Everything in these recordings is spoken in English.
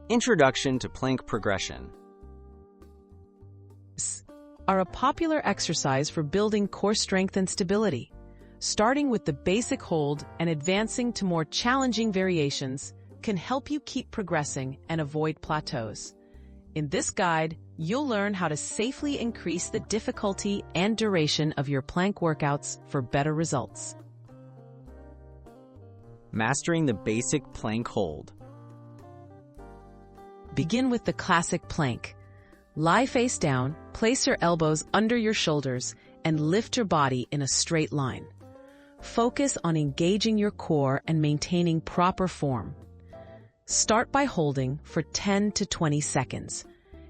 Introduction to plank progression. Are a popular exercise for building core strength and stability. Starting with the basic hold and advancing to more challenging variations can help you keep progressing and avoid plateaus. In this guide, you'll learn how to safely increase the difficulty and duration of your plank workouts for better results. Mastering the basic plank hold. Begin with the classic plank. Lie face down, place your elbows under your shoulders, and lift your body in a straight line. Focus on engaging your core and maintaining proper form. Start by holding for 10 to 20 seconds.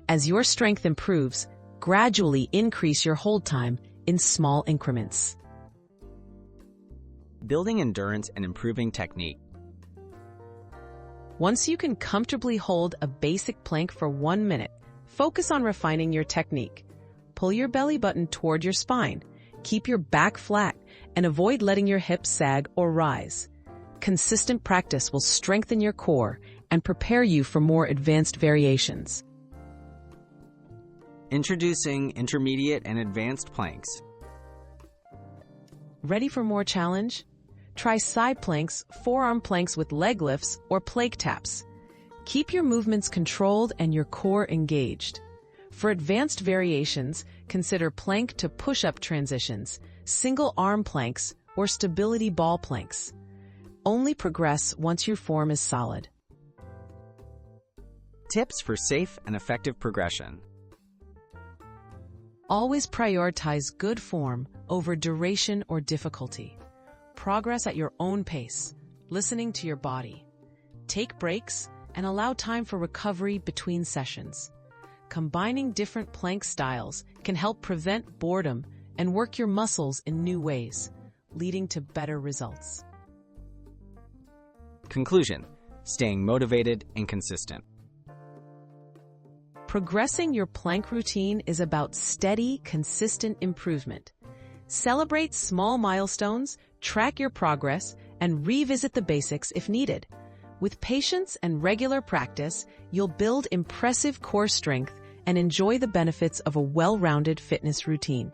As your strength improves, gradually increase your hold time in small increments. Building endurance and improving technique. Once you can comfortably hold a basic plank for 1 minute, focus on refining your technique. Pull your belly button toward your spine, keep your back flat, and avoid letting your hips sag or rise. Consistent practice will strengthen your core and prepare you for more advanced variations. Introducing intermediate and advanced planks. Ready for more challenge? Try side planks, forearm planks with leg lifts, or plank taps. Keep your movements controlled and your core engaged. For advanced variations, consider plank to push-up transitions, single arm planks, or stability ball planks. Only progress once your form is solid. Tips for safe and effective progression. Always prioritize good form over duration or difficulty. Progress at your own pace, listening to your body. Take breaks and allow time for recovery between sessions. Combining different plank styles can help prevent boredom and work your muscles in new ways, leading to better results. Conclusion: staying motivated and consistent. Progressing your plank routine is about steady, consistent improvement. Celebrate small milestones, track your progress, and revisit the basics if needed. With patience and regular practice, you'll build impressive core strength and enjoy the benefits of a well-rounded fitness routine.